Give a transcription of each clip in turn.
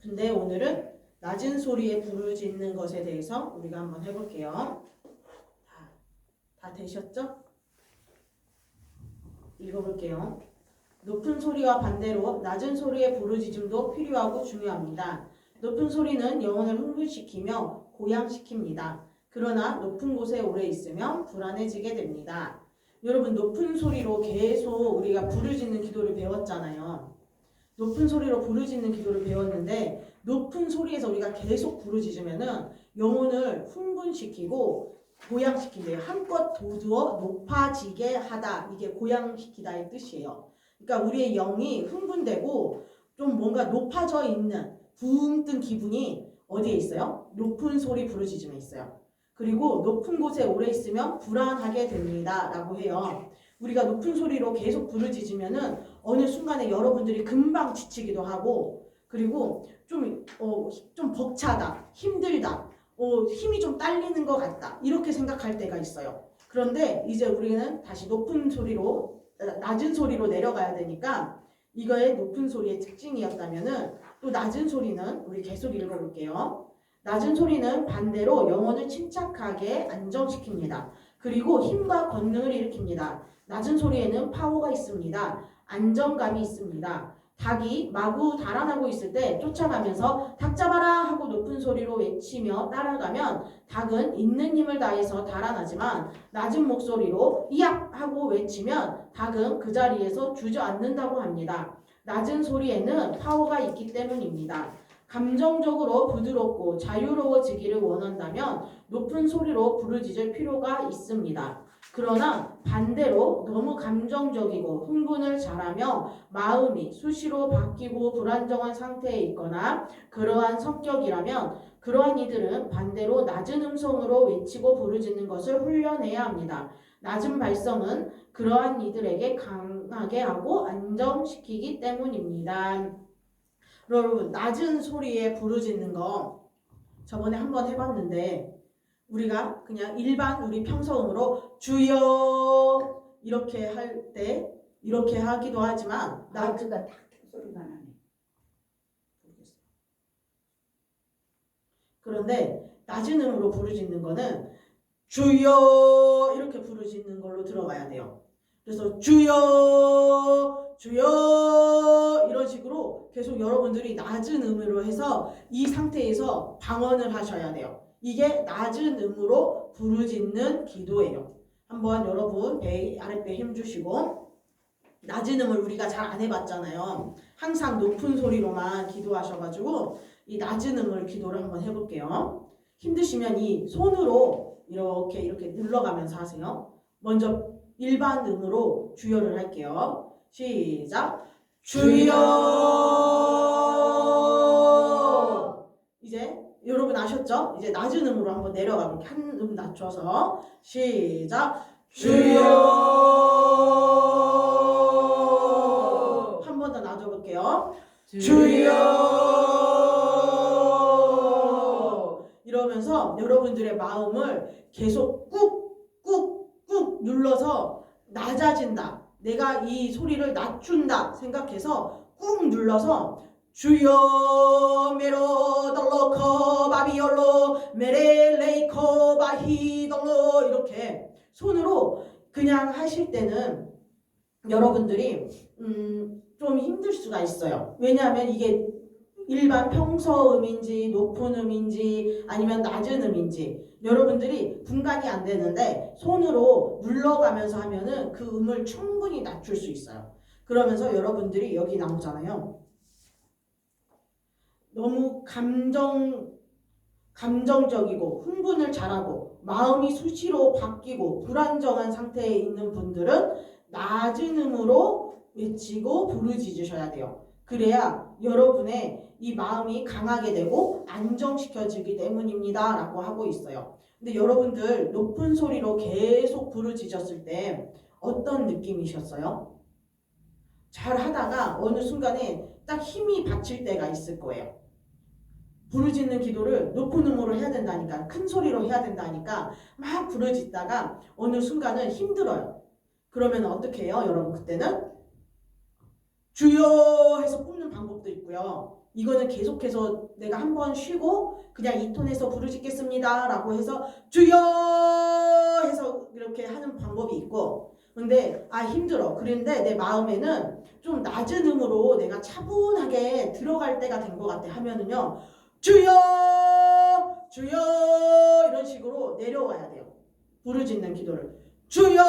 근데 오늘은 낮은 소리에 부르짖는 것에 대해서 우리가 한번 해볼게요. 다 되셨죠? 읽어볼게요. 높은 소리와 반대로 낮은 소리의 부르짖음도 필요하고 중요합니다. 높은 소리는 영혼을 흥분시키며 고양시킵니다. 그러나 높은 곳에 오래 있으면 불안해지게 됩니다. 여러분, 높은 소리로 계속 우리가 부르짖는 기도를 배웠잖아요. 높은 소리로 부르짖는 기도를 배웠는데 높은 소리에서 우리가 계속 부르짖으면은 영혼을 흥분시키고 고양시킨대요. 한껏 돋우어 높아지게 하다. 이게 고양시키다의 뜻이에요. 그러니까 우리의 영이 흥분되고 좀 뭔가 높아져 있는 붕 뜬 기분이 어디에 있어요? 높은 소리 부르짖음에 있어요. 그리고 높은 곳에 오래 있으면 불안하게 됩니다. 라고 해요. 우리가 높은 소리로 계속 부르짖으면은 어느 순간에 여러분들이 금방 지치기도 하고 그리고 좀 벅차다, 힘들다, 힘이 좀 딸리는 것 같다 이렇게 생각할 때가 있어요. 그런데 이제 우리는 다시 높은 소리로 낮은 소리로 내려가야 되니까 이거의 높은 소리의 특징이었다면은 또 낮은 소리는 우리 계속 읽어볼게요. 낮은 소리는 반대로 영혼을 침착하게 안정시킵니다. 그리고 힘과 권능을 일으킵니다. 낮은 소리에는 파워가 있습니다. 안정감이 있습니다. 닭이 마구 달아나고 있을 때 쫓아가면서 닭 잡아라 하고 높은 소리로 외치며 따라가면 닭은 있는 힘을 다해서 달아나지만 낮은 목소리로 이악 하고 외치면 닭은 그 자리에서 주저앉는다고 합니다. 낮은 소리에는 파워가 있기 때문입니다. 감정적으로 부드럽고 자유로워지기를 원한다면 높은 소리로 부르짖을 필요가 있습니다. 그러나 반대로 너무 감정적이고 흥분을 잘하며 마음이 수시로 바뀌고 불안정한 상태에 있거나 그러한 성격이라면 그러한 이들은 반대로 낮은 음성으로 외치고 부르짖는 것을 훈련해야 합니다. 낮은 발성은 그러한 이들에게 강하게 하고 안정시키기 때문입니다. 여러분, 낮은 소리에 부르짖는 거 저번에 한번 해봤는데 우리가 그냥 일반 우리 평소음으로 주여 이렇게 할 때 이렇게 하기도 하지만 마이크가 탁 소리가 나네. 그런데 낮은 음으로 부르짖는 거는 주여 이렇게 부르짖는 걸로 들어가야 돼요. 그래서 주여 주여 이런 식으로 계속 여러분들이 낮은 음으로 해서 이 상태에서 방언을 하셔야 돼요. 이게 낮은 음으로 부르짖는 기도예요. 한번 여러분 아랫배 힘 주시고 낮은 음을 우리가 잘 안 해봤잖아요. 항상 높은 소리로만 기도하셔가지고 이 낮은 음을 기도를 한번 해볼게요. 힘드시면 이 손으로 이렇게 눌러가면서 하세요. 먼저 일반 음으로 주여를 할게요. 시작. 주여. 이제 여러분 아셨죠? 이제 낮은 음으로 한번 내려가 볼게요. 한 음 낮춰서 시작. 주여. 한 번 더 낮춰볼게요. 주여. 이러면서 여러분들의 마음을 계속 꾹꾹꾹 눌러서 낮아진다. 내가 이 소리를 낮춘다 생각해서 꾹 눌러서 주여 메로 덜로커 바비올로 메레레이커 바히덜로 이렇게 손으로 그냥 하실 때는 여러분들이 좀 힘들 수가 있어요. 왜냐하면 이게 일반 평서음인지 높은 음인지 아니면 낮은 음인지 여러분들이 분간이 안 되는데 손으로 눌러가면서 하면은 그 음을 충분히 낮출 수 있어요. 그러면서 여러분들이 여기 나오잖아요. 너무 감정적이고 흥분을 잘하고 마음이 수시로 바뀌고 불안정한 상태에 있는 분들은 낮은 음으로 외치고 부르짖으셔야 돼요. 그래야 여러분의 이 마음이 강하게 되고 안정시켜지기 때문입니다. 라고 하고 있어요. 근데 여러분들 높은 소리로 계속 부르짖었을 때 어떤 느낌이셨어요? 잘 하다가 어느 순간에 딱 힘이 받칠 때가 있을 거예요. 부르짖는 기도를 높은 음으로 해야 된다니까, 큰 소리로 해야 된다니까 막 부르짖다가 어느 순간은 힘들어요. 그러면 어떻게 해요? 여러분 그때는 주여 해서 뽑는 방법도 있고요. 이거는 계속해서 내가 한번 쉬고 그냥 이 톤에서 부르짖겠습니다 라고 해서 주여 해서 이렇게 하는 방법이 있고, 근데 힘들어. 그런데 내 마음에는 좀 낮은 음으로 내가 차분하게 들어갈 때가 된 것 같아 하면은요, 주여 주여 이런 식으로 내려와야 돼요. 부르짖는 기도를 주여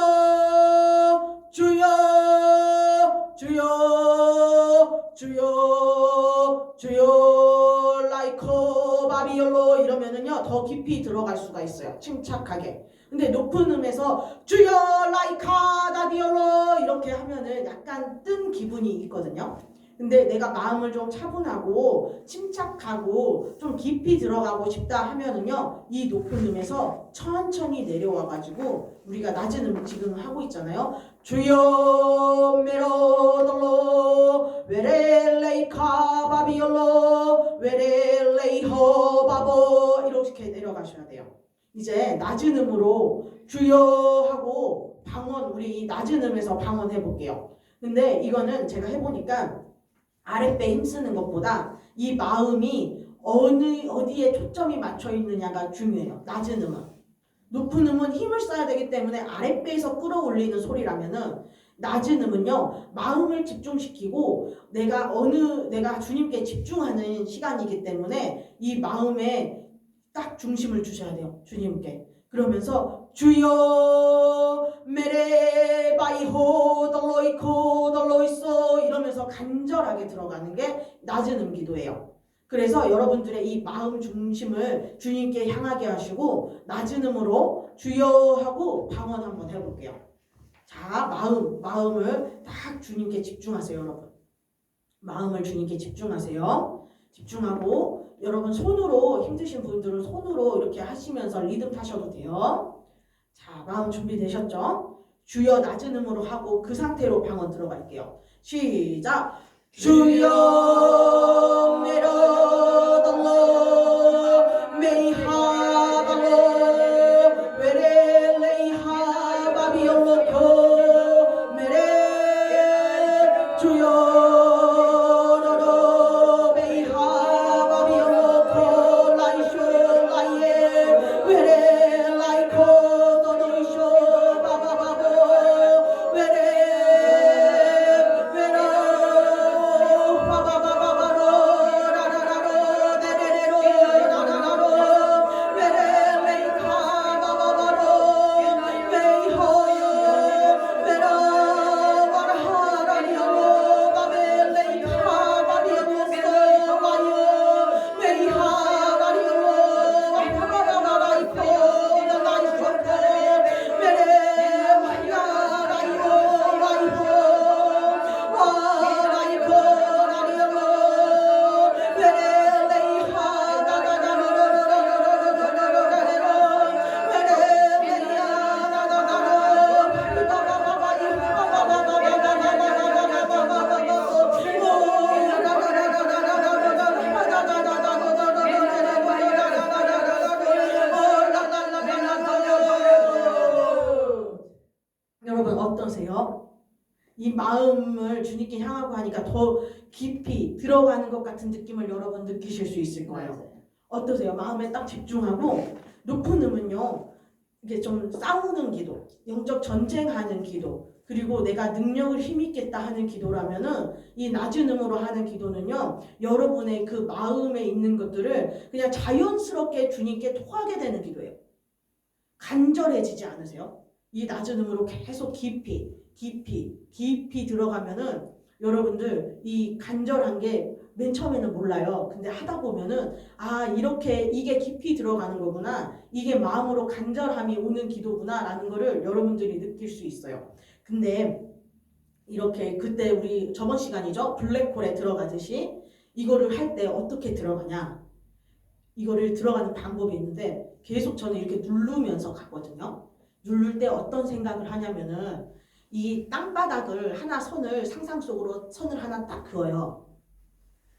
주여 주여 주여 주여 라이커 바비올로 이러면은요 더 깊이 들어갈 수가 있어요. 침착하게. 근데 높은 음에서 주여 라이카 다디올로 이렇게 하면은 약간 뜬 기분이 있거든요. 근데 내가 마음을 좀 차분하고 침착하고 좀 깊이 들어가고 싶다 하면은요 이 높은 음에서 천천히 내려와 가지고 우리가 낮은 음 지금 하고 있잖아요. 주여 메로돌로 웨렐레이카 바비올로 웨렐레이허 바보 이렇게 내려가셔야 돼요. 이제 낮은 음으로 주여 하고 방언, 우리 낮은 음에서 방언 해볼게요. 근데 이거는 제가 해보니까 아랫배 힘쓰는 것보다 이 마음이 어디에 초점이 맞춰 있느냐가 중요해요. 낮은 음은. 높은 음은 힘을 써야 되기 때문에 아랫배에서 끌어올리는 소리라면은 낮은 음은요 마음을 집중시키고 내가 주님께 집중하는 시간이기 때문에 이 마음에 딱 중심을 주셔야 돼요. 주님께. 그러면서 주여 메레바이호 덜로이코 덜로이소 이러면서 간절하게 들어가는 게 낮은 음 기도예요. 그래서 여러분들의 이 마음 중심을 주님께 향하게 하시고 낮은 음으로 주여 하고 방언 한번 해볼게요. 자, 마음을 딱 주님께 집중하세요, 여러분. 마음을 주님께 집중하세요. 집중하고 여러분 손으로, 힘드신 분들은 손으로 이렇게 하시면서 리듬 타셔도 돼요. 자, 마음 준비되셨죠? 주여 낮은 음으로 하고 그 상태로 방언 들어갈게요. 시작! 주여 메로돌로 메이하발로 웨렐레이하 바비올로코 메레 주여 어떠세요? 이 마음을 주님께 향하고 하니까 더 깊이 들어가는 것 같은 느낌을 여러분 느끼실 수 있을 거예요. 어떠세요? 마음에 딱 집중하고 높은 음은요 이게 좀 싸우는 기도, 영적 전쟁하는 기도, 그리고 내가 능력을 힘있겠다 하는 기도라면은 이 낮은 음으로 하는 기도는요 여러분의 그 마음에 있는 것들을 그냥 자연스럽게 주님께 토하게 되는 기도예요. 간절해지지 않으세요? 이 낮은 음으로 계속 깊이 들어가면은 여러분들 이 간절한 게 맨 처음에는 몰라요. 근데 하다 보면은 이렇게 이게 깊이 들어가는 거구나, 이게 마음으로 간절함이 오는 기도구나 라는 거를 여러분들이 느낄 수 있어요. 근데 이렇게 그때 우리 저번 시간이죠, 블랙홀에 들어가듯이 이거를 할 때 어떻게 들어가냐, 이거를 들어가는 방법이 있는데 계속 저는 이렇게 누르면서 가거든요. 누를 때 어떤 생각을 하냐면은 이 땅바닥을 하나 상상 속으로 선을 하나 딱 그어요.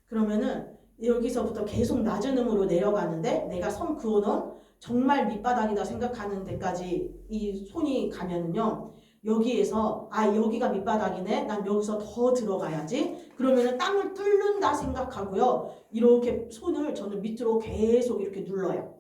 그러면은 여기서부터 계속 낮은 음으로 내려가는데 내가 선 그어놓은 정말 밑바닥이다 생각하는 데까지 이 손이 가면은요 여기에서 여기가 밑바닥이네. 난 여기서 더 들어가야지. 그러면은 땅을 뚫는다 생각하고요. 이렇게 손을 저는 밑으로 계속 이렇게 눌러요.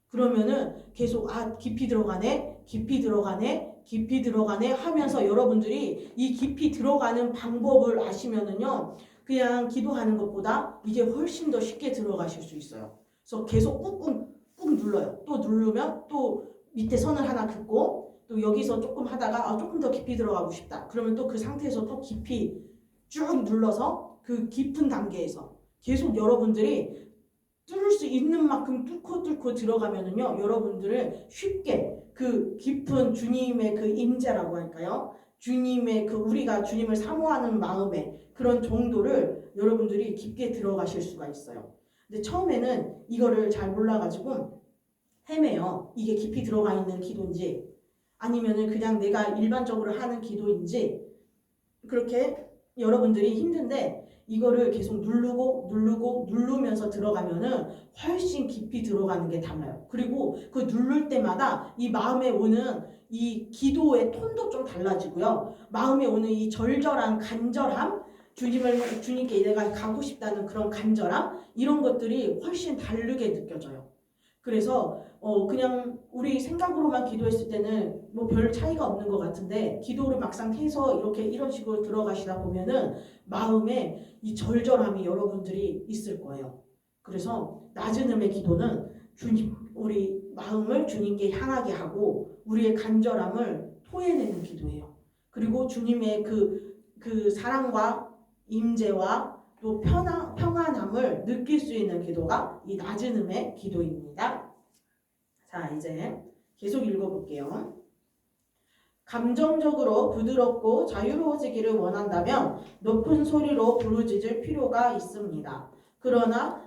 그러면은 계속 깊이 들어가네. 깊이 들어가네. 깊이 들어가네 하면서 여러분들이 이 깊이 들어가는 방법을 아시면은요. 그냥 기도하는 것보다 이게 훨씬 더 쉽게 들어가실 수 있어요. 그래서 계속 꾹꾹 눌러요. 또 누르면 또 밑에 선을 하나 긋고 또 여기서 조금 하다가 조금 더 깊이 들어가고 싶다. 그러면 또 그 상태에서 또 깊이 쭉 눌러서 그 깊은 단계에서 계속 여러분들이 뚫을 수 있는 만큼 뚫고 들어가면은요. 여러분들을 쉽게 그 깊은 주님의 그 임재라고 할까요? 주님의 그 우리가 주님을 사모하는 마음의 그런 정도를 여러분들이 깊게 들어가실 수가 있어요. 근데 처음에는 이거를 잘 몰라가지고 헤매요. 이게 깊이 들어가 있는 기도인지 아니면은 그냥 내가 일반적으로 하는 기도인지 그렇게 여러분들이 힘든데 이거를 계속 누르면서 들어가면은 훨씬 깊이 들어가는 게 달라요. 그리고 그 누를 때마다 이 마음에 오는 이 기도의 톤도 좀 달라지고요. 마음에 오는 이 절절한 간절함, 주님께 내가 가고 싶다는 그런 간절함 이런 것들이 훨씬 다르게 느껴져요. 그래서 그냥 우리 생각으로만 기도했을 때는 뭐 별 차이가 없는 것 같은데 기도를 막상 해서 이런 식으로 들어가시다 보면은 마음에 이 절절함이 여러분들이 있을 거예요. 그래서 낮은 음의 기도는 우리 마음을 주님께 향하게 하고 우리의 간절함을 토해내는 기도예요. 그리고 주님의 그 사랑과 임재와 또 평안함을 느낄 수 있는 기도가 이 낮은 음의 기도입니다. 자, 이제 계속 읽어볼게요. 감정적으로 부드럽고 자유로워지기를 원한다면 높은 소리로 부르짖을 필요가 있습니다. 그러나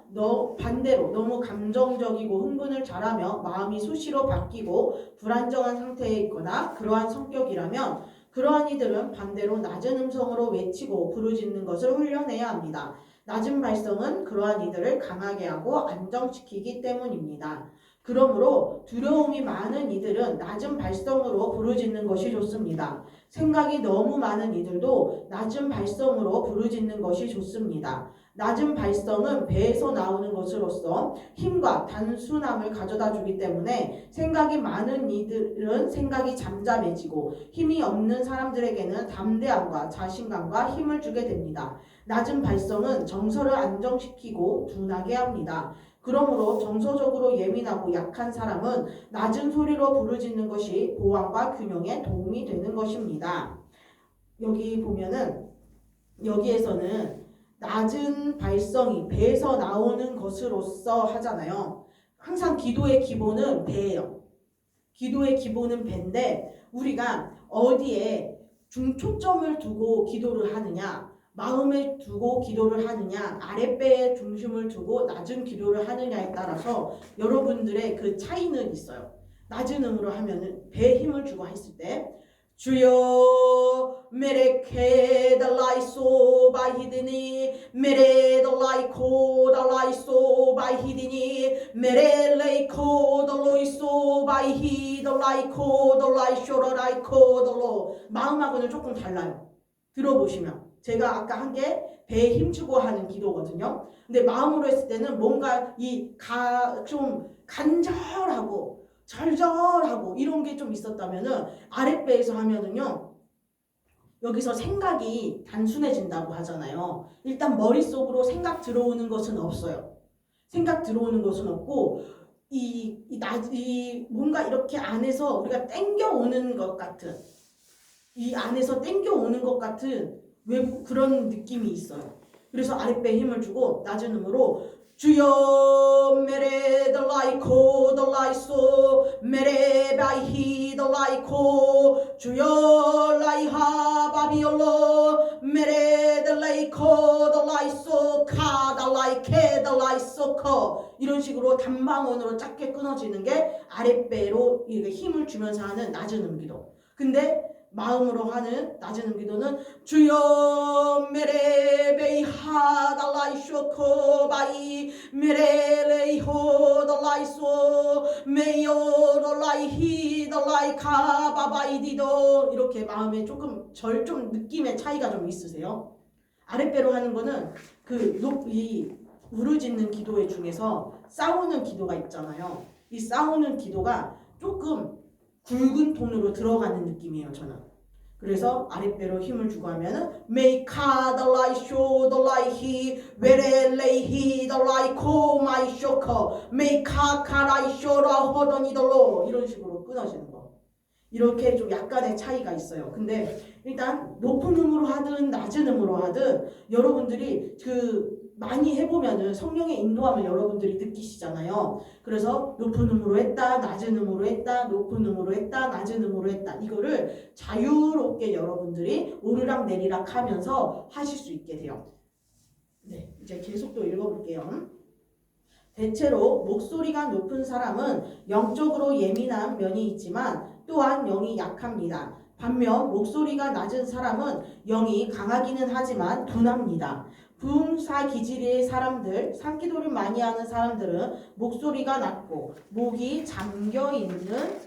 반대로 너무 감정적이고 흥분을 잘하며 마음이 수시로 바뀌고 불안정한 상태에 있거나 그러한 성격이라면 그러한 이들은 반대로 낮은 음성으로 외치고 부르짖는 것을 훈련해야 합니다. 낮은 발성은 그러한 이들을 강하게 하고 안정시키기 때문입니다. 그러므로 두려움이 많은 이들은 낮은 발성으로 부르짖는 것이 좋습니다. 생각이 너무 많은 이들도 낮은 발성으로 부르짖는 것이 좋습니다. 낮은 발성은 배에서 나오는 것으로서 힘과 단순함을 가져다 주기 때문에 생각이 많은 이들은 생각이 잠잠해지고 힘이 없는 사람들에게는 담대함과 자신감과 힘을 주게 됩니다. 낮은 발성은 정서를 안정시키고 둔하게 합니다. 그러므로 정서적으로 예민하고 약한 사람은 낮은 소리로 부르짖는 것이 보완과 균형에 도움이 되는 것입니다. 여기 보면은 여기에서는 낮은 발성이 배에서 나오는 것으로서 하잖아요. 항상 기도의 기본은 배예요. 기도의 기본은 배인데 우리가 어디에 중초점을 두고 기도를 하느냐 마음에 두고 기도를 하느냐 아랫배에 중심을 두고 낮은 기도를 하느냐에 따라서 여러분들의 그 차이는 있어요. 낮은 음으로 하면은 배에 힘을 주고 했을 때 주여 메레케 달라이소 바히드니 메레 달라이코 달라이소 바히드니 메레 레이코 달로이소 바히 달라이코 달라이쇼라라이코 달로 마음하고는 조금 달라요. 들어보시면 제가 아까 한 게 배에 힘주고 하는 기도거든요. 근데 마음으로 했을 때는 뭔가 좀 간절하고 절절하고 이런 게 좀 있었다면은 아랫배에서 하면은요. 여기서 생각이 단순해진다고 하잖아요. 일단 머릿속으로 생각 들어오는 것은 없어요. 생각 들어오는 것은 없고 뭔가 이렇게 안에서 우리가 땡겨오는 것 같은 이 안에서 땡겨오는 것 같은 그런 느낌이 있어요. 그래서 아랫배에 힘을 주고 낮은 음으로 주여 메레 달라이코 달라이소 메레 바이히 달라이코 주여 라이하 바비올로 메레 달라이코 달라이소 카 달라이케 달라이소 커 이런 식으로 단방언으로 짧게 끊어지는 게 아랫배로 힘을 주면서 하는 낮은 음기도. 근데 마음으로 하는 낮은 음기도는 주여 메레베이하 달라이쇼코바이 메레레이호 달라이소 메요 달라이히 달라이카바바이디도 이렇게 마음에 조금 좀 느낌의 차이가 좀 있으세요? 아랫배로 하는 거는 이 부르짖는 기도 중에서 싸우는 기도가 있잖아요. 이 싸우는 기도가 조금 굵은 톤으로 들어가는 느낌이에요, 저는. 그래서 아랫배로 힘을 주고 하면은 메이카 달라이쇼 달라이히 베렐레이히 달라이코 마이쇼커 메이카 카라이쇼라 허더니덜로 이런 식으로 끊어지는 거. 이렇게 좀 약간의 차이가 있어요. 근데 일단 높은 음으로 하든 낮은 음으로 하든 여러분들이 많이 해보면은 성령의 인도함을 여러분들이 느끼시잖아요. 그래서 높은 음으로 했다, 낮은 음으로 했다, 높은 음으로 했다, 낮은 음으로 했다. 이거를 자유롭게 여러분들이 오르락 내리락 하면서 하실 수 있게 돼요. 네, 이제 계속 또 읽어볼게요. 대체로 목소리가 높은 사람은 영적으로 예민한 면이 있지만 또한 영이 약합니다. 반면 목소리가 낮은 사람은 영이 강하기는 하지만 둔합니다. 부흥사 기질의 사람들, 산기도를 많이 하는 사람들은 목소리가 낮고 목이 잠겨있는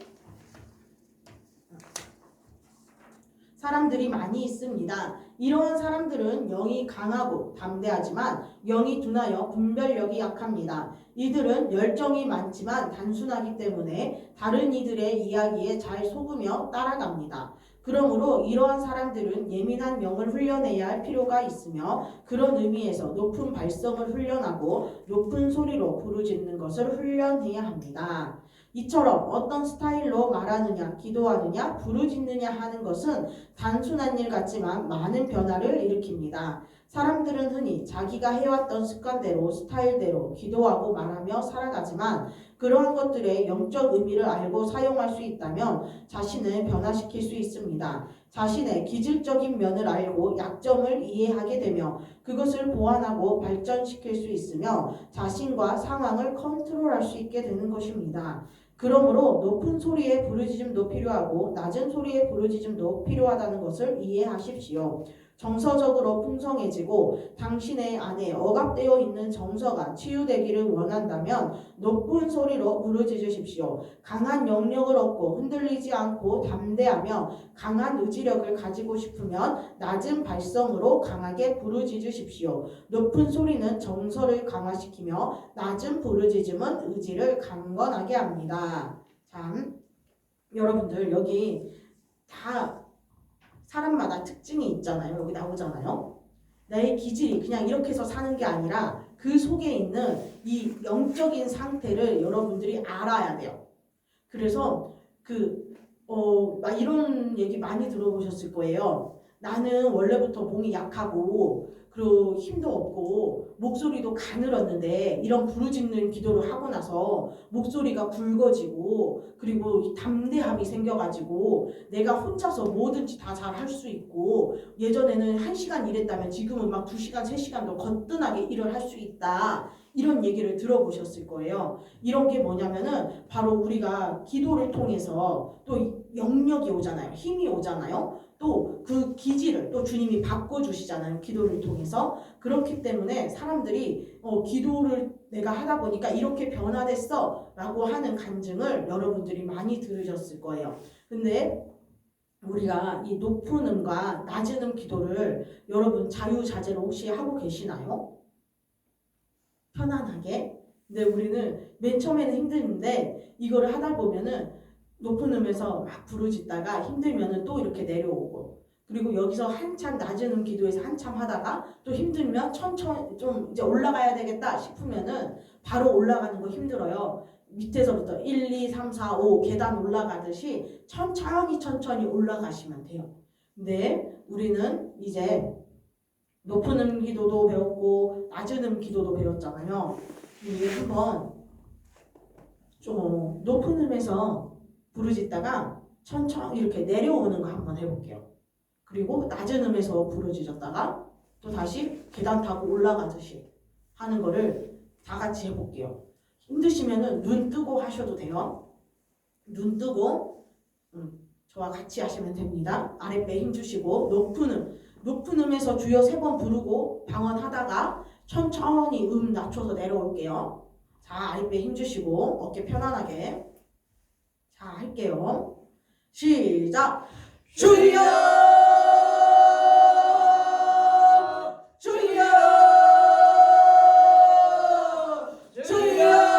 사람들이 많이 있습니다. 이러한 사람들은 영이 강하고 담대하지만 영이 둔하여 분별력이 약합니다. 이들은 열정이 많지만 단순하기 때문에 다른 이들의 이야기에 잘 속으며 따라갑니다. 그러므로 이러한 사람들은 예민한 영을 훈련해야 할 필요가 있으며 그런 의미에서 높은 발성을 훈련하고 높은 소리로 부르짖는 것을 훈련해야 합니다. 이처럼 어떤 스타일로 말하느냐, 기도하느냐, 부르짖느냐 하는 것은 단순한 일 같지만 많은 변화를 일으킵니다. 사람들은 흔히 자기가 해왔던 습관대로, 스타일대로 기도하고 말하며 살아가지만 그러한 것들의 영적 의미를 알고 사용할 수 있다면 자신을 변화시킬 수 있습니다. 자신의 기질적인 면을 알고 약점을 이해하게 되며 그것을 보완하고 발전시킬 수 있으며 자신과 상황을 컨트롤할 수 있게 되는 것입니다. 그러므로 높은 소리의 부르짖음도 필요하고 낮은 소리의 부르짖음도 필요하다는 것을 이해하십시오. 정서적으로 풍성해지고 당신의 안에 억압되어 있는 정서가 치유되기를 원한다면 높은 소리로 부르짖으십시오. 강한 영역을 얻고 흔들리지 않고 담대하며 강한 의지력을 가지고 싶으면 낮은 발성으로 강하게 부르짖으십시오. 높은 소리는 정서를 강화시키며 낮은 부르짖음은 의지를 강건하게 합니다. 참, 여러분들 여기 다 사람마다 특징이 있잖아요. 여기 나오잖아요. 나의 기질이 그냥 이렇게 해서 사는 게 아니라 그 속에 있는 이 영적인 상태를 여러분들이 알아야 돼요. 그래서 막 이런 얘기 많이 들어보셨을 거예요. 나는 원래부터 몸이 약하고 그리고 힘도 없고 목소리도 가늘었는데 이런 부르짖는 기도를 하고 나서 목소리가 굵어지고 그리고 담대함이 생겨가지고 내가 혼자서 뭐든지 다 잘 할 수 있고 예전에는 1시간 일했다면 지금은 막 2시간, 3시간도 거뜬하게 일을 할 수 있다. 이런 얘기를 들어보셨을 거예요. 이런 게 뭐냐면은 바로 우리가 기도를 통해서 또 영역이 오잖아요. 힘이 오잖아요. 또 그 기질을 또 주님이 바꿔주시잖아요. 기도를 통해서. 그렇기 때문에 사람들이 기도를 내가 하다 보니까 이렇게 변화됐어 라고 하는 간증을 여러분들이 많이 들으셨을 거예요. 근데 우리가 이 높은 음과 낮은 음 기도를 여러분 자유자재로 혹시 하고 계시나요? 편안하게. 근데 우리는 맨 처음에는 힘드는데 이거를 하다 보면은 높은 음에서 막 부르짖다가 힘들면은 또 이렇게 내려오고 그리고 여기서 한참 낮은 음 기도에서 한참 하다가 또 힘들면 천천히 좀 이제 올라가야 되겠다 싶으면은 바로 올라가는 거 힘들어요. 밑에서부터 1, 2, 3, 4, 5 계단 올라가듯이 천천히 올라가시면 돼요. 근데 우리는 이제 높은 음 기도도 배웠고 낮은 음 기도도 배웠잖아요. 우리 한번 좀 높은 음에서 부르짖다가 천천히 이렇게 내려오는 거 한번 해볼게요. 그리고 낮은 음에서 부르짖었다가 또 다시 계단 타고 올라가듯이 하는 거를 다 같이 해볼게요. 힘드시면은 눈 뜨고 하셔도 돼요. 눈 뜨고 저와 같이 하시면 됩니다. 아랫배 힘주시고 높은 음에서 주여 3번 부르고 방언하다가 천천히 낮춰서 내려올게요. 자, 아랫배 힘주시고 어깨 편안하게. 자, 할게요. 시작. 주여 주여 주여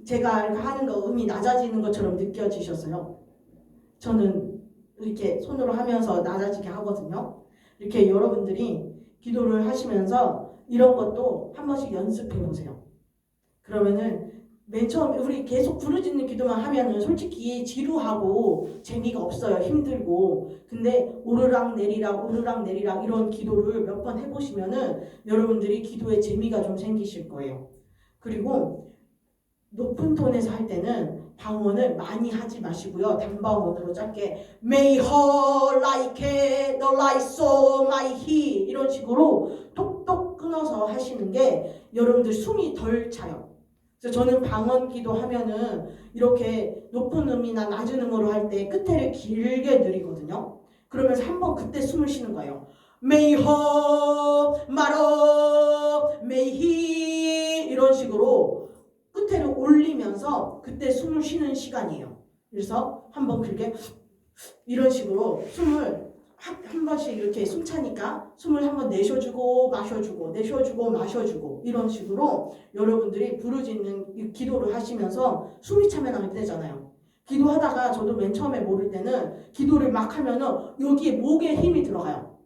제가 하는 거 음이 낮아지는 것처럼 느껴지셨어요? 저는 이렇게 손으로 하면서 낮아지게 하거든요. 이렇게 여러분들이 기도를 하시면서 이런 것도 한 번씩 연습해 보세요. 그러면은 맨 처음에 우리 계속 부르짖는 기도만 하면은 솔직히 지루하고 재미가 없어요. 힘들고. 근데 오르락 내리락 이런 기도를 몇 번 해보시면은 여러분들이 기도에 재미가 좀 생기실 거예요. 그리고 높은 톤에서 할 때는 방언을 많이 하지 마시고요. 단방언으로 짧게 May her like it, the light so my he 이런 식으로 톡톡 끊어서 하시는 게 여러분들 숨이 덜 차요. 그래서 저는 방언 기도하면은 이렇게 높은 음이나 낮은 음으로 할 때 끝에를 길게 늘리거든요. 그러면서 한번 그때 숨을 쉬는 거예요. May her, 마러, may he 이런 식으로 끝에를 올리면서 그때 숨을 쉬는 시간이에요. 그래서 한번 그렇게 이런 식으로 숨을 한 번씩 이렇게 숨 차니까 숨을 한번 내쉬어주고 마셔주고 내쉬어주고 마셔주고 이런 식으로 여러분들이 부르짖는 기도를 하시면서 숨이 차면 안 되잖아요. 기도하다가 저도 맨 처음에 모를 때는 기도를 막 하면은 여기에 목에 힘이 들어가요.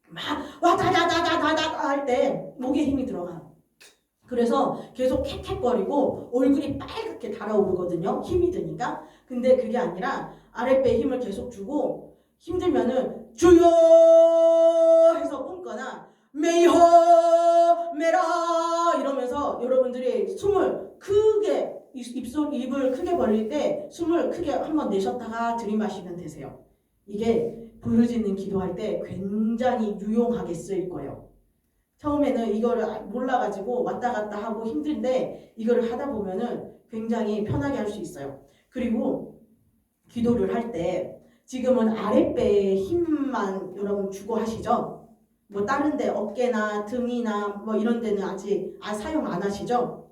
막 와다다다다다다 할 때 목에 힘이 들어가요. 그래서 계속 캑캑거리고 얼굴이 빨갛게 달아오르거든요. 힘이 드니까. 근데 그게 아니라 아랫배에 힘을 계속 주고 힘들면은 주여 해서 끊거나 메이허 메라 이러면서 여러분들이 숨을 크게 입을 크게 벌릴 때 숨을 크게 한번 내쉬었다가 들이마시면 되세요. 이게 부르짖는 기도할 때 굉장히 유용하게 쓰일 거예요. 처음에는 이거를 몰라가지고 왔다 갔다 하고 힘든데 이거를 하다 보면은 굉장히 편하게 할 수 있어요. 그리고 기도를 할 때 지금은 아랫배에 힘만 여러분 주고 하시죠? 뭐 다른 데 어깨나 등이나 뭐 이런 데는 아직 사용 안 하시죠?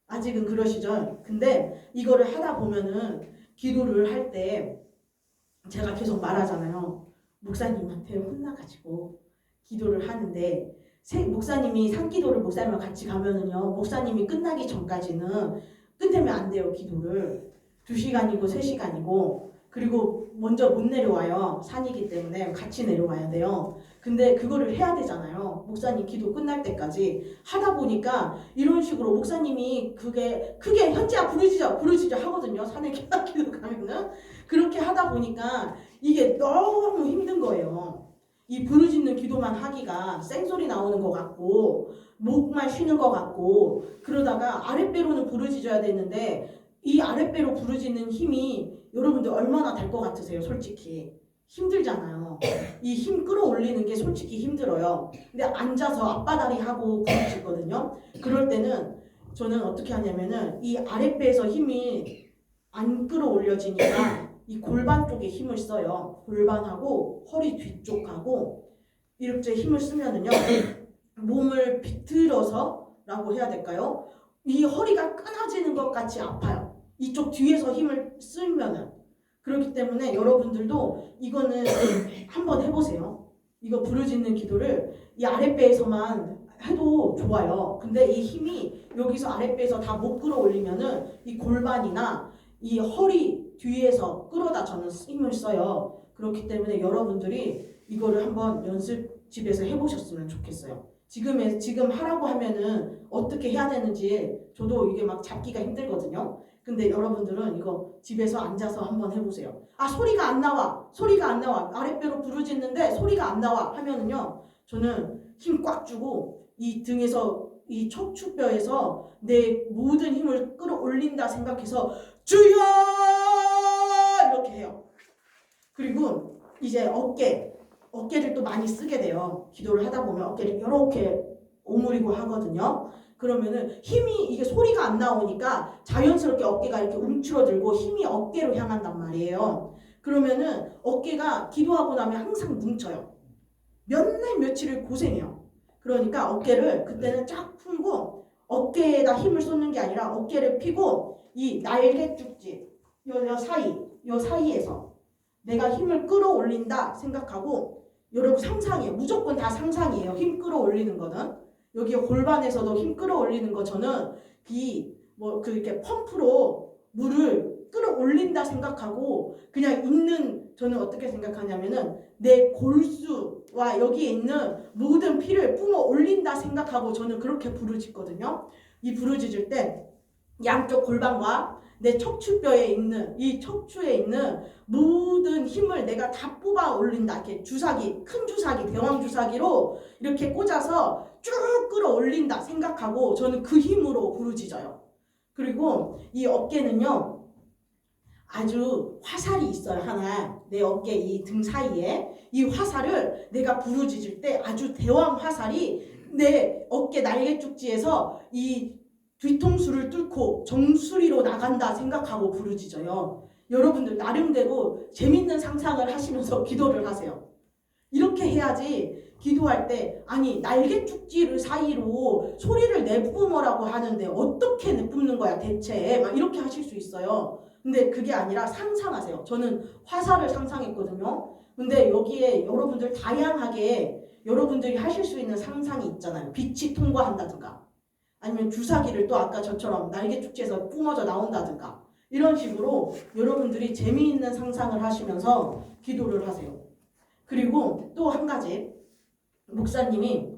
아직은 그러시죠? 근데 이거를 하다 보면은 기도를 할 때 제가 계속 말하잖아요. 목사님한테 혼나가지고 기도를 하는데 목사님이 산기도를 목사님과 같이 가면은요. 목사님이 끝나기 전까지는 끝내면 안 돼요. 기도를. 2시간이고 3시간이고 그리고 먼저 못 내려와요. 산이기 때문에 같이 내려와야 돼요. 근데 그거를 해야 되잖아요. 목사님 기도 끝날 때까지 하다 보니까 이런 식으로 목사님이 그게 크게 현지야 부르짖어 하거든요. 산에 기도 가면은 그렇게 하다 보니까 이게 너무 힘든 거예요. 이 부르짖는 기도만 하기가 생소리 나오는 것 같고 목만 쉬는 것 같고 그러다가 아랫배로는 부르짖어야 되는데 이 아랫배로 부르짖는 힘이 여러분들 얼마나 될 것 같으세요? 솔직히 힘들잖아요. 이 힘 끌어올리는 게 솔직히 힘들어요. 근데 앉아서 앞바다리 하고 부르짖거든요. 그럴 때는 저는 어떻게 하냐면은 이 아랫배에서 힘이 안 끌어올려지니까 이 골반 쪽에 힘을 써요. 골반하고 허리 뒤쪽하고 이렇게 힘을 쓰면은요. 몸을 비틀어서라고 해야 될까요? 이 허리가 끊어지는 것 같이 아파요. 이쪽 뒤에서 힘을 쓰면은. 그렇기 때문에 여러분들도 이거는 한번 해보세요. 이거 부르짖는 기도를 이 아랫배에서만 해도 좋아요. 근데 이 힘이 여기서 아랫배에서 다 못 끌어올리면은 이 골반이나 이 허리 뒤에서 끌어다 저는 힘을 써요. 그렇기 때문에 여러분들이 이거를 한번 연습집에서 해보셨으면 좋겠어요. 지금 하라고 하면은 어떻게 해야 되는지 저도 이게 막 잡기가 힘들거든요. 근데 여러분들은 이거 집에서 앉아서 한번 해보세요. 아, 소리가 안 나와. 아랫배로 부르짖는데 소리가 안 나와 하면은요. 저는 힘 꽉 주고 이 등에서 이 척추뼈에서 내 모든 힘을 끌어올린다 생각해서 주여! 이렇게 해요. 그리고 이제 어깨를 또 많이 쓰게 돼요. 기도를 하다 보면 어깨를 이렇게 오므리고 하거든요. 그러면은 힘이 이게 소리가 안 나오니까 자연스럽게 어깨가 이렇게 움츠러들고 힘이 어깨로 향한단 말이에요. 그러면은 어깨가 기도하고 나면 항상 뭉쳐요. 몇 날 며칠을 고생해요. 그러니까 어깨를 그때는 쫙 풀고 어깨에다 힘을 쏟는 게 아니라 어깨를 펴고 이 날개죽지 요 사이에서 내가 힘을 끌어올린다 생각하고 여러분 상상이에요. 무조건 다 상상이에요. 힘 끌어올리는 거는. 여기 골반에서도 힘 끌어올리는 거 저는 이렇게 펌프로 물을 끌어올린다 생각하고 그냥 저는 어떻게 생각하냐면은 내 골수와 여기에 있는 모든 피를 뿜어 올린다 생각하고 저는 그렇게 부르짖거든요. 이 부르짖을 때 양쪽 골반과 내 척추뼈에 있는 이 척추에 있는 모든 힘을 내가 다 뽑아 올린다. 이렇게 큰 주사기, 대왕 주사기로 이렇게 꽂아서 쭉 끌어올린다 생각하고 저는 그 힘으로 부르짖어요. 그리고 이 어깨는요. 아주 화살이 있어요. 하나 내 어깨 이 등 사이에 이 화살을 내가 부르짖을 때 아주 대왕 화살이 내 어깨 날개죽지에서 이 뒤통수를 뚫고 정수리로 나간다 생각하고 부르짖어요. 여러분들 나름대로 재밌는 상상을 하시면서 기도를 하세요. 이렇게 해야지 기도할 때 아니 날개죽지를 사이로 소리를 내뿜으라고 하는데 어떻게 내뿜는 거야 대체 막 이렇게 하실 수 있어요. 근데 그게 아니라 상상하세요. 저는 화살을 상상했거든요. 근데 여기에 여러분들 다양하게 여러분들이 하실 수 있는 상상이 있잖아요. 빛이 통과한다든가 아니면 주사기를 또 아까 저처럼 날개축지에서 뿜어져 나온다든가 이런 식으로 여러분들이 재미있는 상상을 하시면서 기도를 하세요. 그리고 또 한 가지 목사님이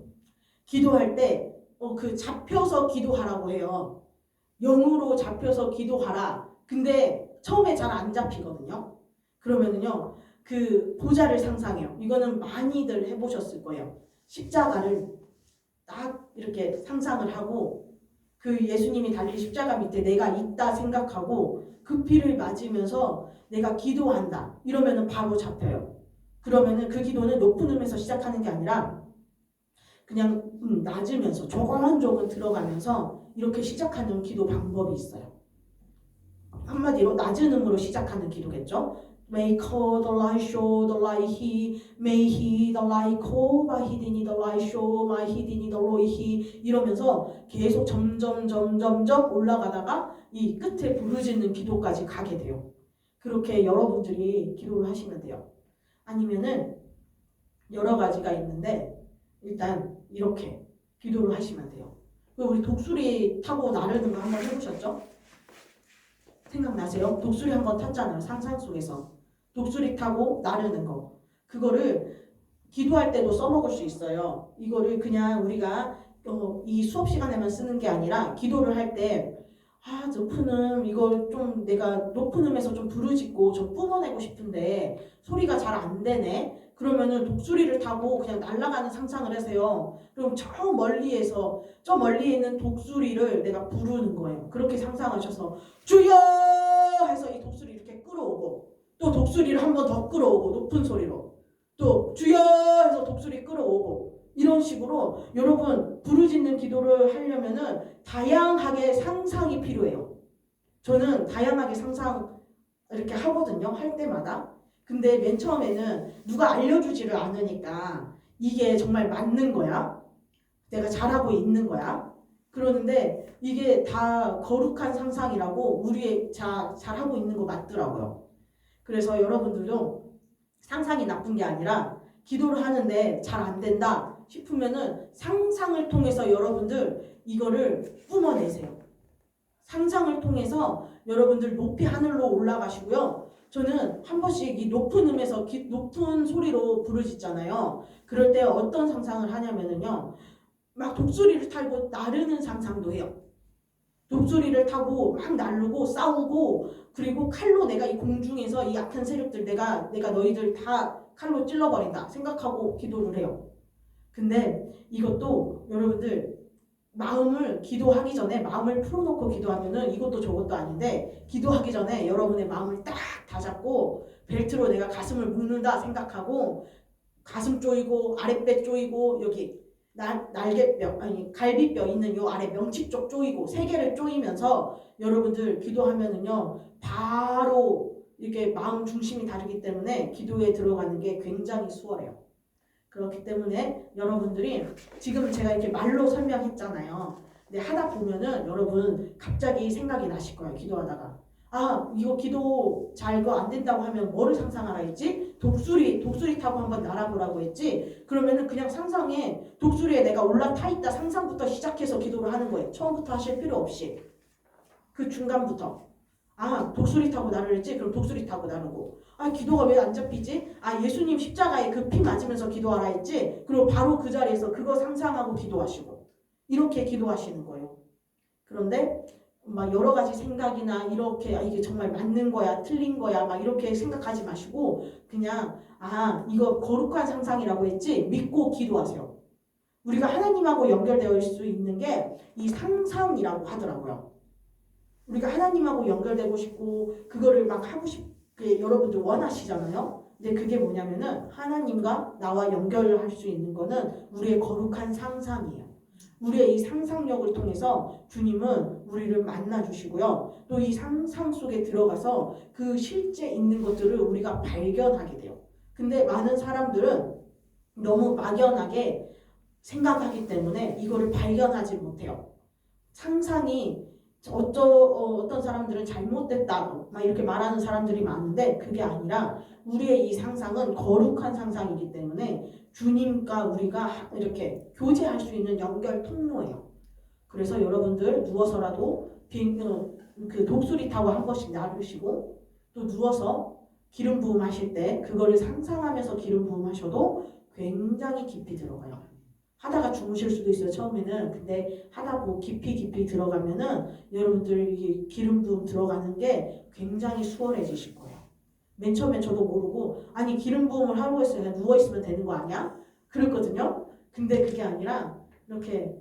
기도할 때 잡혀서 기도하라고 해요. 영으로 잡혀서 기도하라. 근데 처음에 잘 안 잡히거든요. 그러면은요 그 보좌를 상상해요. 이거는 많이들 해보셨을 거예요. 십자가를 딱 이렇게 상상을 하고 그 예수님이 달린 십자가 밑에 내가 있다 생각하고 그 피를 맞으면서 내가 기도한다 이러면은 바로 잡혀요. 그러면은 그 기도는 높은 음에서 시작하는 게 아니라 그냥 낮으면서 조곤조곤 들어가면서 이렇게 시작하는 기도 방법이 있어요. 한마디로 낮은 음으로 시작하는 기도겠죠. May call the light show the light he may he the light call my hidden the light show my hidden the light he 이러면서 계속 점점 올라가다가 이 끝에 부르짖는 기도까지 가게 돼요. 그렇게 여러분들이 기도를 하시면 돼요. 아니면은 여러 가지가 있는데 일단 이렇게 기도를 하시면 돼요. 우리 독수리 타고 나르는 거 한번 해보셨죠? 생각나세요? 독수리 한번 탔잖아요. 상상 속에서. 독수리 타고 나르는 거. 그거를 기도할 때도 써먹을 수 있어요. 이거를 그냥 우리가 이 수업 시간에만 쓰는 게 아니라 기도를 할 때 높은 음 이거 좀 내가 높은 음에서 좀 부르짖고 좀 뿜어내고 싶은데 소리가 잘 안 되네. 그러면은 독수리를 타고 그냥 날아가는 상상을 하세요. 그럼 저 멀리에서 저 멀리에 있는 독수리를 내가 부르는 거예요. 그렇게 상상하셔서 주여 해서 이 독수리 이렇게 끌어오고 또 독수리를 한 번 더 끌어오고 높은 소리로 또 주여 해서 독수리 끌어오고 이런 식으로 여러분 부르짖는 기도를 하려면은 다양하게 상상이 필요해요. 저는 다양하게 상상 이렇게 하거든요. 할 때마다. 근데 맨 처음에는 누가 알려주지를 않으니까 이게 정말 맞는 거야? 내가 잘하고 있는 거야? 그러는데 이게 다 거룩한 상상이라고 우리의 잘하고 있는 거 맞더라고요. 그래서 여러분들도 상상이 나쁜 게 아니라 기도를 하는데 잘 안 된다 싶으면은 상상을 통해서 여러분들 이거를 뿜어내세요. 상상을 통해서 여러분들 높이 하늘로 올라가시고요. 저는 한 번씩 이 높은 음에서 높은 소리로 부르짖잖아요. 그럴 때 어떤 상상을 하냐면은요. 막 독수리를 타고 나르는 상상도 해요. 독수리를 타고 막 날르고 싸우고 그리고 칼로 내가 이 공중에서 이 악한 세력들 내가 너희들 다 칼로 찔러버린다 생각하고 기도를 해요. 근데 이것도 여러분들 마음을 기도하기 전에 마음을 풀어놓고 기도하면은 이것도 저것도 아닌데 기도하기 전에 여러분의 마음을 딱 다잡고 벨트로 내가 가슴을 묶는다 생각하고 가슴 조이고 아랫배 조이고 여기 날개뼈 아니 갈비뼈 있는 요 아래 명치 쪽 조이고 세 개를 조이면서 여러분들 기도하면은요 바로 이렇게 마음 중심이 다르기 때문에 기도에 들어가는 게 굉장히 수월해요. 그렇기 때문에 여러분들이 지금 제가 이렇게 말로 설명했잖아요. 근데 하다 보면은 여러분 갑자기 생각이 나실 거예요. 기도하다가 이거 기도 잘 이거 안 된다고 하면 뭐를 상상하라 했지? 독수리 타고 한번 날아보라고 했지? 그러면은 그냥 상상에 독수리에 내가 올라타 있다 상상부터 시작해서 기도를 하는 거예요. 처음부터 하실 필요 없이 그 중간부터 독수리 타고 나르랬지? 그럼 독수리 타고 나르고 기도가 왜 안 잡히지? 예수님 십자가에 그 피 맞으면서 기도하라 했지? 그리고 바로 그 자리에서 그거 상상하고 기도하시고 이렇게 기도하시는 거예요. 그런데 막 여러 가지 생각이나 이렇게 이게 정말 맞는 거야 틀린 거야 막 이렇게 생각하지 마시고 그냥 이거 거룩한 상상이라고 했지? 믿고 기도하세요. 우리가 하나님하고 연결되어 있을 수 있는 게 이 상상이라고 하더라고요. 우리가 하나님하고 연결되고 싶고 그거를 막 하고 싶게 여러분들 원하시잖아요. 근데 그게 뭐냐면은 하나님과 나와 연결할 수 있는 거는 우리의 거룩한 상상이에요. 우리의 이 상상력을 통해서 주님은 우리를 만나주시고요. 또 이 상상 속에 들어가서 그 실제 있는 것들을 우리가 발견하게 돼요. 근데 많은 사람들은 너무 막연하게 생각하기 때문에 이거를 발견하지 못해요. 상상이 어떤 사람들은 잘못됐다 막 이렇게 말하는 사람들이 많은데 그게 아니라 우리의 이 상상은 거룩한 상상이기 때문에 주님과 우리가 이렇게 교제할 수 있는 연결 통로예요. 그래서 여러분들 누워서라도 그 독수리 타고 한 번씩 나르시고 또 누워서 기름 부음 하실 때 그거를 상상하면서 기름 부음 하셔도 굉장히 깊이 들어가요. 하다가 주무실 수도 있어요. 처음에는. 근데 하다 보고 깊이 들어가면은 여러분들 이 기름 부음 들어가는 게 굉장히 수월해지실 거예요. 맨 처음엔 저도 모르고 기름 부음을 하고 있어요. 그냥 누워있으면 되는 거 아니야? 그랬거든요. 근데 그게 아니라 이렇게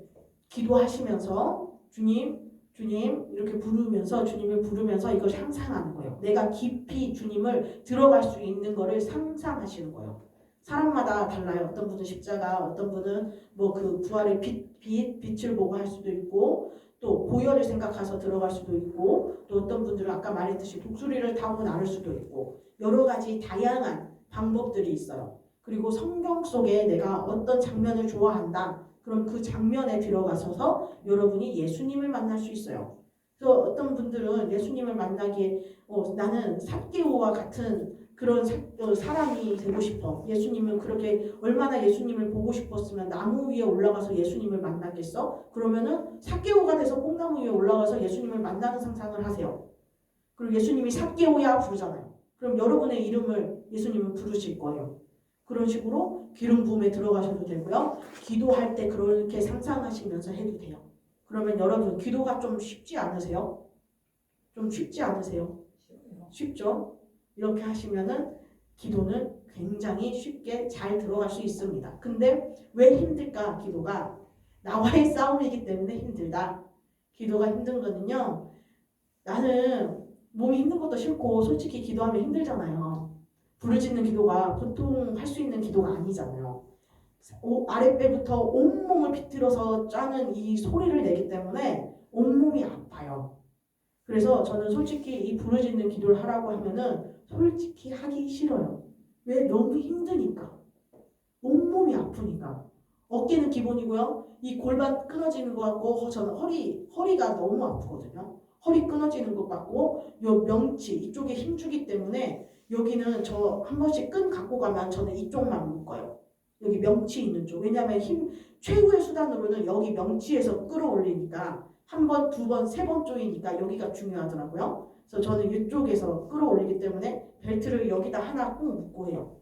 기도하시면서 주님 이렇게 부르면서 주님을 부르면서 이걸 상상하는 거예요. 내가 깊이 주님을 들어갈 수 있는 거를 상상하시는 거예요. 사람마다 달라요. 어떤 분은 십자가, 어떤 분은 뭐 그 부활의 빛을 보고 할 수도 있고 또 보혈을 생각해서 들어갈 수도 있고 또 어떤 분들은 아까 말했듯이 독수리를 타고 나를 수도 있고 여러 가지 다양한 방법들이 있어요. 그리고 성경 속에 내가 어떤 장면을 좋아한다. 그럼 그 장면에 들어가셔서 여러분이 예수님을 만날 수 있어요. 그래서 어떤 분들은 예수님을 만나기에 나는 삭개오와 같은 그런 사람이 되고 싶어. 예수님은 그렇게 얼마나 예수님을 보고 싶었으면 나무 위에 올라가서 예수님을 만났겠어? 그러면은 삭개오가 돼서 뽕나무 위에 올라가서 예수님을 만나는 상상을 하세요. 그리고 예수님이 삭개오야 부르잖아요. 그럼 여러분의 이름을 예수님은 부르실 거예요. 그런 식으로 기름 부음에 들어가셔도 되고요. 기도할 때 그렇게 상상하시면서 해도 돼요. 그러면 여러분 기도가 좀 쉽지 않으세요? 좀 쉽지 않으세요? 쉽죠? 이렇게 하시면은 기도는 굉장히 쉽게 잘 들어갈 수 있습니다. 근데 왜 힘들까? 기도가 나와의 싸움이기 때문에 힘들다. 기도가 힘든 거는요. 나는 몸이 힘든 것도 싫고 솔직히 기도하면 힘들잖아요. 부르짖는 기도가 보통 할 수 있는 기도가 아니잖아요. 아랫배부터 온몸을 비틀어서 짜는 이 소리를 내기 때문에 온몸이 아파요. 그래서 저는 솔직히 이 부르짖는 기도를 하라고 하면은 솔직히 하기 싫어요. 왜? 너무 힘드니까. 온몸이 아프니까. 어깨는 기본이고요. 이 골반 끊어지는 것 같고 저는 허리가 너무 아프거든요. 허리 끊어지는 것 같고 요 명치 이쪽에 힘주기 때문에 여기는 저 한 번씩 끈 갖고 가면 저는 이쪽만 묶어요. 여기 명치 있는 쪽. 왜냐하면 최후의 수단으로는 여기 명치에서 끌어올리니까 한 번, 두 번, 세 번 조이니까 여기가 중요하더라고요. 그래서 저는 이쪽에서 끌어올리기 때문에 벨트를 여기다 하나 꼭 묶고 해요.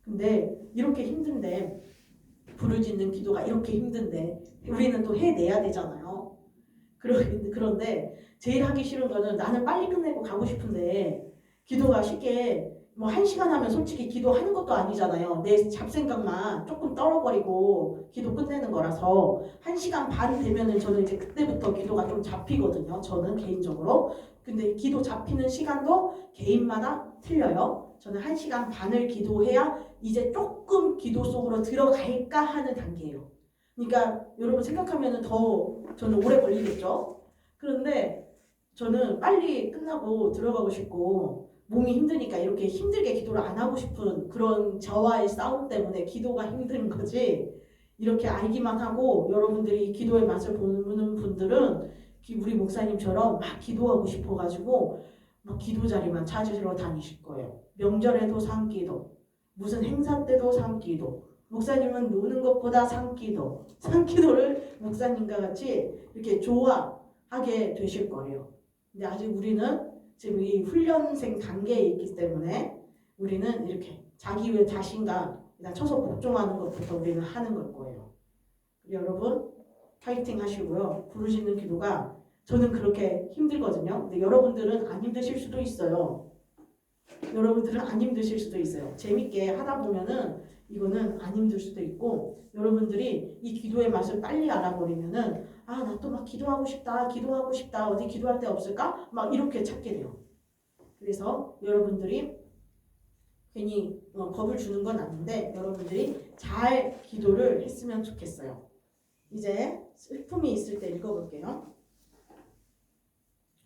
근데 이렇게 힘든데 부르짖는 기도가 이렇게 힘든데 우리는 또 해내야 되잖아요. 그런데 제일 하기 싫은 거는 나는 빨리 끝내고 가고 싶은데 기도가 쉽게 뭐 1시간 하면 솔직히 기도하는 것도 아니잖아요. 내 잡생각만 조금 떨어버리고 기도 끝내는 거라서 1시간 반 되면은 저는 이제 그때부터 기도가 좀 잡히거든요. 저는 개인적으로. 근데 기도 잡히는 시간도 개인마다 틀려요. 저는 1시간 반을 기도해야 이제 조금 기도 속으로 들어갈까 하는 단계예요. 그러니까 여러분 생각하면은 더 저는 오래 걸리겠죠. 그런데 저는 빨리 끝나고 들어가고 싶고 몸이 힘드니까 이렇게 힘들게 기도를 안 하고 싶은 그런 저와의 싸움 때문에 기도가 힘든 거지. 이렇게 알기만 하고 여러분들이 기도의 맛을 보는 분들은 우리 목사님처럼 막 기도하고 싶어가지고 막 기도 자리만 찾으러 다니실 거예요. 명절에도 산기도, 무슨 행사 때도 산기도. 목사님은 노는 것보다 산기도, 산기도를 목사님과 같이 이렇게 좋아하게 되실 거예요. 근데 아직 우리는 지금 이 훈련생 단계에 있기 때문에 우리는 이렇게 자기의 자신과 일단 쳐서 복종하는 것부터 우리는 하는 걸 거예요. 여러분 파이팅 하시고요. 부르짖는 기도가 저는 그렇게 힘들거든요. 근데 여러분들은 안 힘드실 수도 있어요. 여러분들은 안 힘드실 수도 있어요. 재밌게 하다 보면은 이거는 안 힘들 수도 있고 여러분들이 이 기도의 맛을 빨리 알아버리면은 아, 나 또 막 기도하고 싶다. 어디 기도할 데 없을까? 막 이렇게 찾게 돼요. 그래서 여러분들이 괜히 겁을 주는 건 아닌데 여러분들이 잘 기도를 했으면 좋겠어요. 이제 슬픔이 있을 때 읽어볼게요.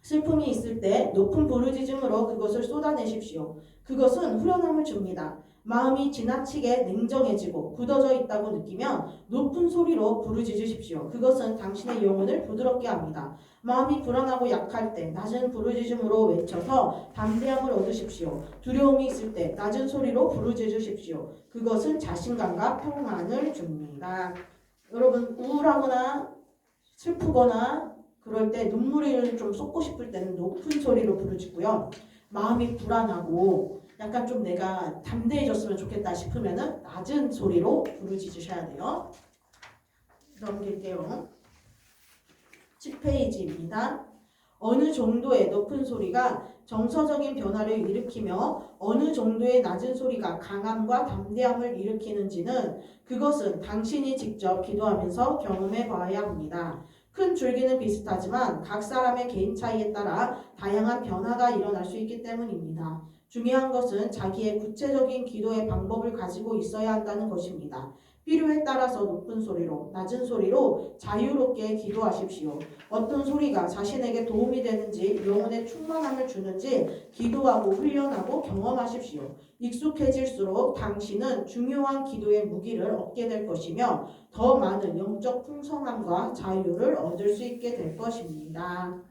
슬픔이 있을 때 높은 부르짖음으로 그것을 쏟아내십시오. 그것은 후련함을 줍니다. 마음이 지나치게 냉정해지고 굳어져 있다고 느끼면 높은 소리로 부르짖으십시오. 그것은 당신의 영혼을 부드럽게 합니다. 마음이 불안하고 약할 때 낮은 부르짖음으로 외쳐서 담대함을 얻으십시오. 두려움이 있을 때 낮은 소리로 부르짖으십시오. 그것은 자신감과 평안을 줍니다. 여러분 우울하거나 슬프거나 그럴 때 눈물을 좀 쏟고 싶을 때는 높은 소리로 부르짖고요. 마음이 불안하고 약간 좀 내가 담대해졌으면 좋겠다 싶으면은 낮은 소리로 부르짖으셔야 돼요. 넘길게요. 10페이지입니다. 어느 정도의 높은 소리가 정서적인 변화를 일으키며 어느 정도의 낮은 소리가 강함과 담대함을 일으키는지는 그것은 당신이 직접 기도하면서 경험해 봐야 합니다. 큰 줄기는 비슷하지만 각 사람의 개인 차이에 따라 다양한 변화가 일어날 수 있기 때문입니다. 중요한 것은 자기의 구체적인 기도의 방법을 가지고 있어야 한다는 것입니다. 필요에 따라서 높은 소리로, 낮은 소리로 자유롭게 기도하십시오. 어떤 소리가 자신에게 도움이 되는지, 영혼에 충만함을 주는지 기도하고 훈련하고 경험하십시오. 익숙해질수록 당신은 중요한 기도의 무기를 얻게 될 것이며 더 많은 영적 풍성함과 자유를 얻을 수 있게 될 것입니다.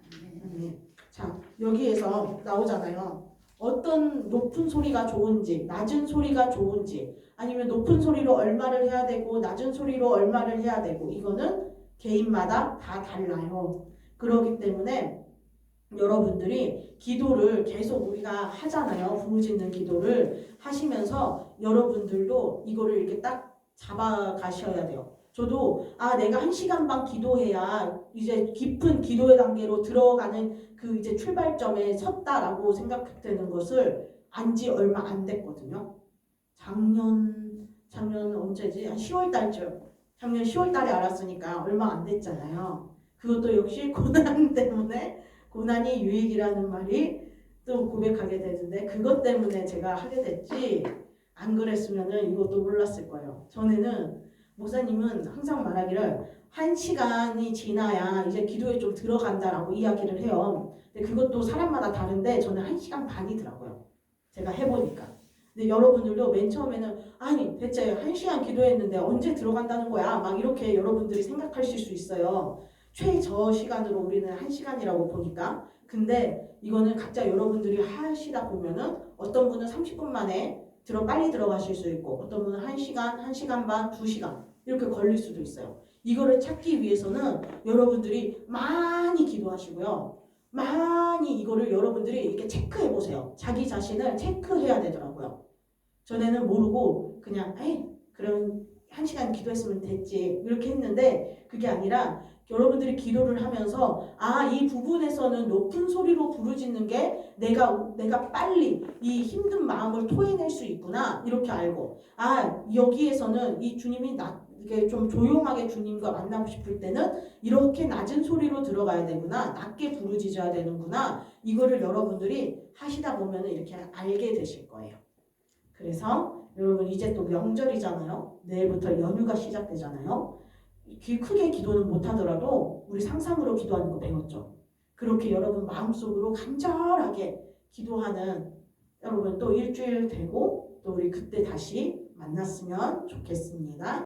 자, 여기에서 나오잖아요. 어떤 높은 소리가 좋은지, 낮은 소리가 좋은지, 아니면 높은 소리로 얼마를 해야 되고 낮은 소리로 얼마를 해야 되고 이거는 개인마다 다 달라요. 그렇기 때문에 여러분들이 기도를 계속 우리가 하잖아요. 부르짖는 기도를 하시면서 여러분들도 이거를 이렇게 딱 잡아가셔야 돼요. 저도 내가 1시간 반 기도해야 이제 깊은 기도의 단계로 들어가는 그 이제 출발점에 섰다라고 생각되는 것을 안지 얼마 안 됐거든요. 작년 언제지? 한 10월 달쯤. 작년 10월 달에 알았으니까 얼마 안 됐잖아요. 그것도 역시 고난 때문에, 고난이 유익이라는 말이 또 고백하게 되는데 그것 때문에 제가 하게 됐지, 안 그랬으면은 이것도 몰랐을 거예요. 전에는 목사님은 항상 말하기를 1시간이 지나야 이제 기도에 좀 들어간다라고 이야기를 해요. 근데 그것도 사람마다 다른데 저는 1시간 반이더라고요. 제가 해보니까. 근데 여러분들도 맨 처음에는 아니 대체 1시간 기도했는데 언제 들어간다는 거야? 막 이렇게 여러분들이 생각하실 수 있어요. 최저 시간으로 우리는 1시간이라고 보니까. 근데 이거는 각자 여러분들이 하시다 보면은 어떤 분은 30분 만에 빨리 들어가실 수 있고 어떤 분은 1시간, 1시간 반, 2시간 이렇게 걸릴 수도 있어요. 이거를 찾기 위해서는 여러분들이 많이 기도하시고요. 많이 이거를 여러분들이 이렇게 체크해 보세요. 자기 자신을 체크해야 되더라고요. 전에는 모르고 그냥 그럼 1시간 기도했으면 됐지 이렇게 했는데 그게 아니라 여러분들이 기도를 하면서 이 부분에서는 높은 소리로 부르짖는 게 내가 빨리 이 힘든 마음을 토해낼 수 있구나 이렇게 알고 여기에서는 이 주님이 이게 좀 조용하게 주님과 만나고 싶을 때는 이렇게 낮은 소리로 들어가야 되구나, 낮게 부르짖어야 되는구나, 이거를 여러분들이 하시다 보면 이렇게 알게 되실 거예요. 그래서 여러분 이제 또 명절이잖아요. 내일부터 연휴가 시작되잖아요. 크게 기도는 못하더라도 우리 상상으로 기도하는 거 배웠죠. 그렇게 여러분 마음속으로 간절하게 기도하는 여러분 또 일주일 되고 또 우리 그때 다시 만났으면 좋겠습니다.